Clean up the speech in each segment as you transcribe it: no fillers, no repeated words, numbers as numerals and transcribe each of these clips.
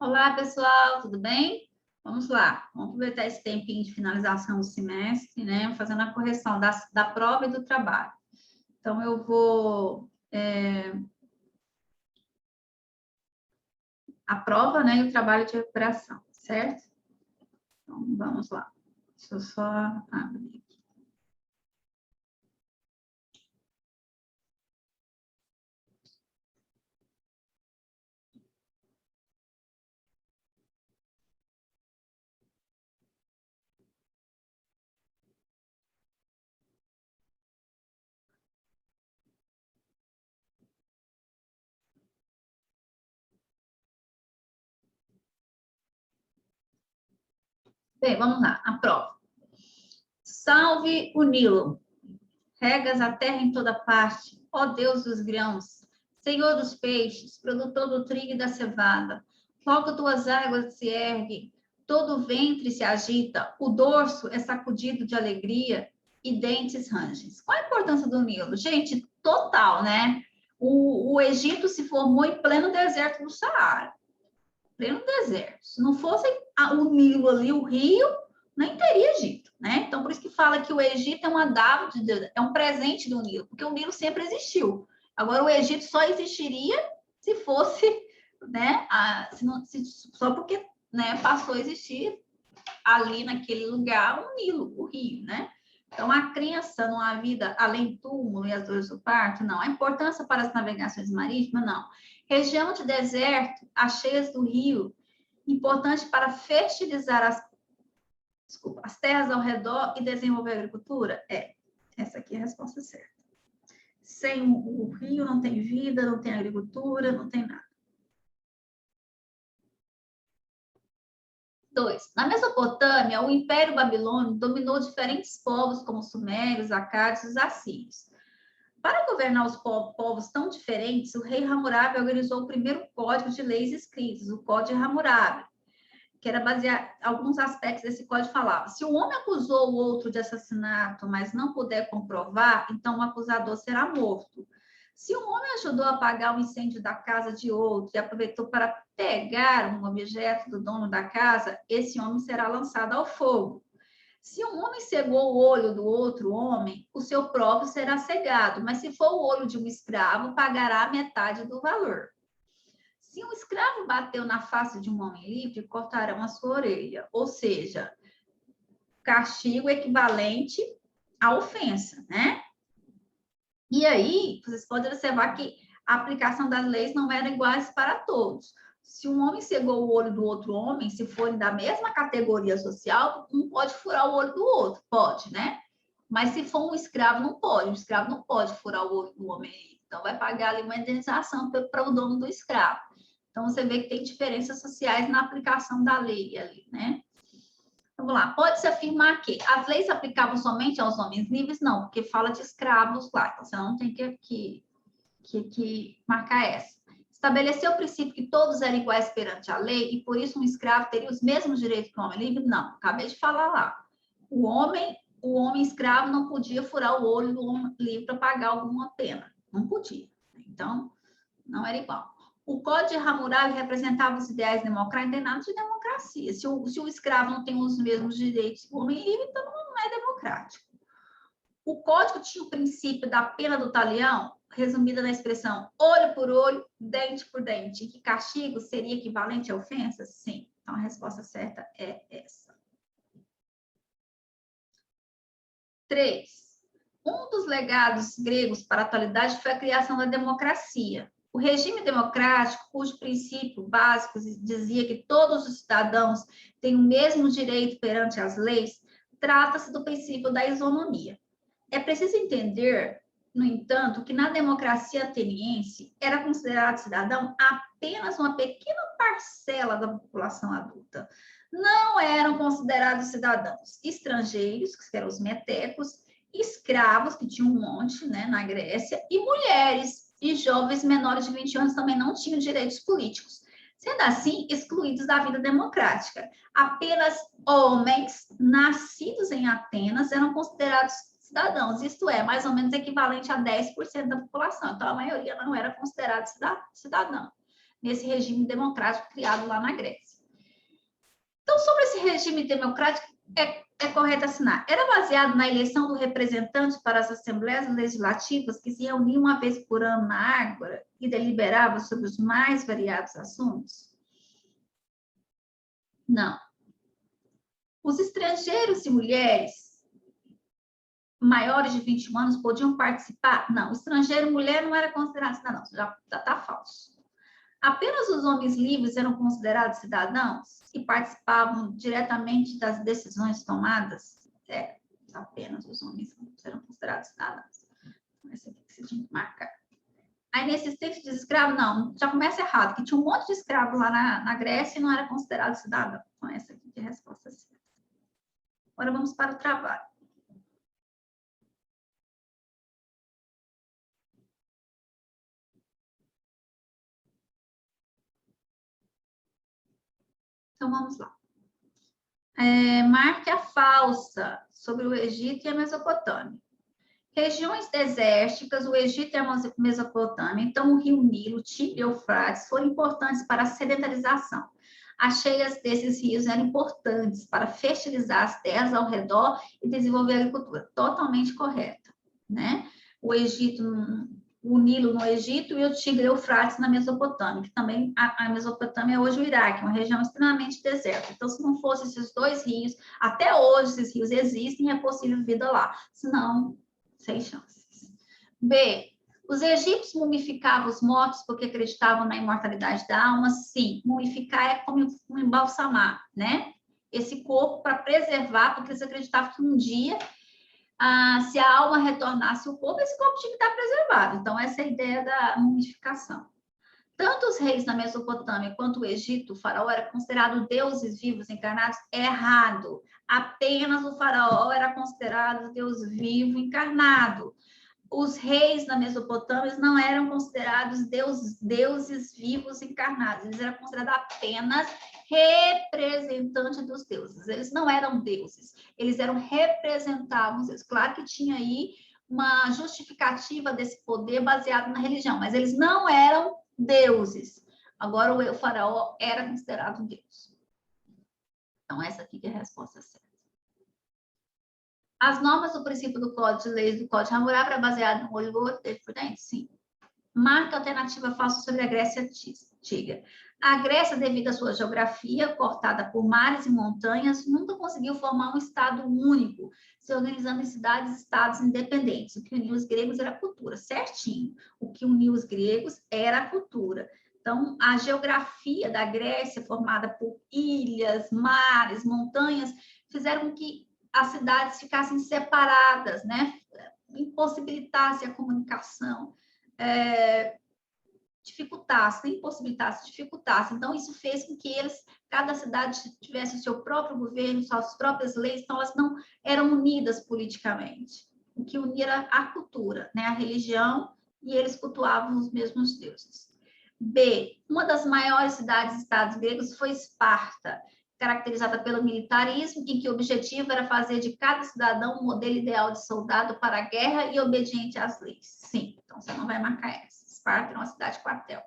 Olá, pessoal, tudo bem? Vamos lá, vamos aproveitar esse tempinho de finalização do semestre, né? Fazendo a correção da prova e do trabalho. Então, eu vou... a prova, né, e o trabalho de recuperação, certo? Então, vamos lá. Deixa eu só abrir aqui. Bem, vamos lá, a prova. Salve o Nilo, regas a terra em toda parte, ó Deus dos grãos, Senhor dos peixes, produtor do trigo e da cevada. Logo tuas águas se erguem, todo o ventre se agita, o dorso é sacudido de alegria e dentes rangem. Qual a importância do Nilo? Gente, total, né? O Egito se formou em pleno deserto do Saara. Pleno deserto. Se não fosse o Nilo ali, o rio, nem teria Egito, né? Então, por isso que fala que o Egito é uma dádiva de Deus, é um presente do Nilo, porque o Nilo sempre existiu. Agora, o Egito só existiria se fosse, né? Só porque, né, passou a existir ali naquele lugar o Nilo, o rio, né? Então, a crença numa vida além do túmulo e as dores do parto, não. A importância para as navegações marítimas, não. Região de deserto, as cheias do rio, importante para fertilizar as terras ao redor e desenvolver a agricultura? Essa aqui é a resposta certa. Sem o rio não tem vida, não tem agricultura, não tem nada. 2. Na Mesopotâmia, o Império Babilônico dominou diferentes povos, como os sumérios, acádios e os assírios. Para governar os povos tão diferentes, o rei Hammurabi organizou o primeiro código de leis escritas, o Código Hammurabi, que era baseado, alguns aspectos desse código falavam: se um homem acusou o outro de assassinato, mas não puder comprovar, então o acusador será morto. Se um homem ajudou a apagar o incêndio da casa de outro e aproveitou para pegar um objeto do dono da casa, esse homem será lançado ao fogo. Se um homem cegou o olho do outro homem, o seu próprio será cegado, mas se for o olho de um escravo, pagará metade do valor. Se um escravo bateu na face de um homem livre, cortarão a sua orelha. Ou seja, castigo equivalente à ofensa, né? E aí, vocês podem observar que a aplicação das leis não era iguais para todos. Se um homem cegou o olho do outro homem, se forem da mesma categoria social, um pode furar o olho do outro, pode, né? Mas se for um escravo, não pode. Um escravo não pode furar o olho do homem. Então, vai pagar ali uma indenização para o dono do escravo. Então, você vê que tem diferenças sociais na aplicação da lei ali, né? Vamos lá. Pode-se afirmar que as leis se aplicavam somente aos homens livres? Não, porque fala de escravos lá. Então, você não tem que marcar essa. Estabeleceu o princípio que todos eram iguais perante a lei e, por isso, um escravo teria os mesmos direitos que um homem livre? Não. Acabei de falar lá. O homem escravo não podia furar o olho do homem livre para pagar alguma pena. Não podia. Então, não era igual. O Código de Hammurabi representava os ideais democráticos, não tem nada de democracia. Se o escravo não tem os mesmos direitos que o homem livre, então não é democrático. O código tinha o princípio da pena do talião, resumida na expressão olho por olho, dente por dente, que castigo seria equivalente a ofensa? Sim. Então, a resposta certa é essa. 3. Um dos legados gregos para a atualidade foi a criação da democracia. O regime democrático, cujo princípio básico dizia que todos os cidadãos têm o mesmo direito perante as leis, trata-se do princípio da isonomia. É preciso entender, no entanto, que na democracia ateniense era considerado cidadão apenas uma pequena parcela da população adulta. Não eram considerados cidadãos estrangeiros, que eram os metecos, escravos, que tinham um monte, né, na Grécia, e mulheres e jovens menores de 20 anos também não tinham direitos políticos, sendo assim excluídos da vida democrática. Apenas homens nascidos em Atenas eram considerados cidadãos, isto é, mais ou menos equivalente a 10% da população. Então, a maioria não era considerada cidadã. nesse regime democrático criado lá na Grécia. Então, sobre esse regime democrático, é correto assinar. Era baseado na eleição do representante para as assembleias legislativas que se reuniam uma vez por ano na Ágora e deliberavam sobre os mais variados assuntos? Não. Os estrangeiros e mulheres maiores de 21 anos podiam participar? Não. Estrangeiro e mulher não era considerado cidadão. Já está falso. Apenas os homens livres eram considerados cidadãos e participavam diretamente das decisões tomadas? Apenas os homens eram considerados cidadãos. Essa aqui que você tinha que marcar. Aí, nesse texto de escravo, não, já começa errado, que tinha um monte de escravo lá na Grécia e não era considerado cidadão. Então, essa aqui é a resposta certa. Agora, vamos para o trabalho. Então, vamos lá. Marque a falsa sobre o Egito e a Mesopotâmia. Regiões desérticas, o Egito e a Mesopotâmia, então o rio Nilo, Tigre e Eufrates foram importantes para a sedentarização. As cheias desses rios eram importantes para fertilizar as terras ao redor e desenvolver a agricultura. Totalmente correto, né? O Egito, o Nilo no Egito e o Tigre e Eufrates na Mesopotâmia, que também a Mesopotâmia é hoje o Iraque, uma região extremamente deserta. Então, se não fossem esses dois rios, até hoje esses rios existem, é possível vida lá. Senão, sem chances. B. Os egípcios mumificavam os mortos porque acreditavam na imortalidade da alma? Sim. Mumificar é como embalsamar, né? Esse corpo para preservar, porque eles acreditavam que um dia, se a alma retornasse ao corpo, esse corpo tinha que estar preservado. Então, essa é a ideia da mumificação. Tanto os reis da Mesopotâmia quanto o Egito, o faraó era considerado deuses vivos encarnados? Errado. Apenas o faraó era considerado Deus vivo encarnado. Os reis da Mesopotâmia não eram considerados deuses vivos encarnados. Eles eram considerados apenas representantes dos deuses. Eles não eram deuses. Eles representavam os deuses. Claro que tinha aí uma justificativa desse poder baseado na religião, mas eles não eram deuses. Agora, o faraó era considerado um deus. Então, essa aqui é a resposta certa. As normas do princípio do Código de Leis do Código Hammurabi era baseado no olho gordo, dente por dente? Sim. Marca alternativa falsa sobre a Grécia Antiga. A Grécia, devido à sua geografia, cortada por mares e montanhas, nunca conseguiu formar um estado único, se organizando em cidades e estados independentes. O que uniu os gregos era a cultura, certinho. O que uniu os gregos era a cultura. Então, a geografia da Grécia, formada por ilhas, mares, montanhas, fizeram com que as cidades ficassem separadas, né? Impossibilitasse a comunicação, dificultasse. Então, isso fez com que cada cidade tivesse o seu próprio governo, suas próprias leis, então elas não eram unidas politicamente. O que unia era a cultura, né? A religião, e eles cultuavam os mesmos deuses. B. Uma das maiores cidades-estados gregos foi Esparta, caracterizada pelo militarismo, em que o objetivo era fazer de cada cidadão um modelo ideal de soldado para a guerra e obediente às leis. Sim, então você não vai marcar essa. Esparta era uma cidade-quartel.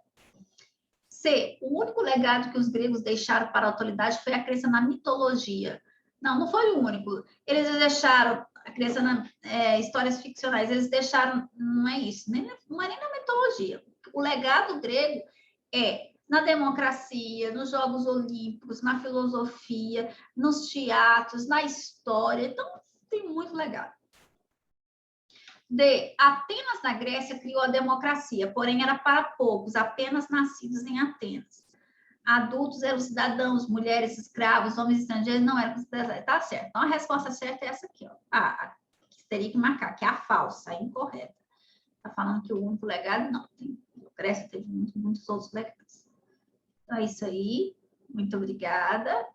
C. O único legado que os gregos deixaram para a atualidade foi a crença na mitologia. Não foi o único. Eles deixaram a crença na histórias ficcionais, eles deixaram, não é isso, não é nem na mitologia. O legado grego é na democracia, nos Jogos Olímpicos, na filosofia, nos teatros, na história. Então, tem muito legado. D. Atenas, na Grécia, criou a democracia, porém era para poucos, apenas nascidos em Atenas. Adultos eram cidadãos, mulheres, escravos, homens estrangeiros não eram considerados. Tá certo. Então, a resposta certa é essa aqui, ó. Que teria que marcar, que é a falsa, a incorreta. Está falando que o único legado, não. A Grécia teve muitos outros legados. Então, é isso aí. Muito obrigada.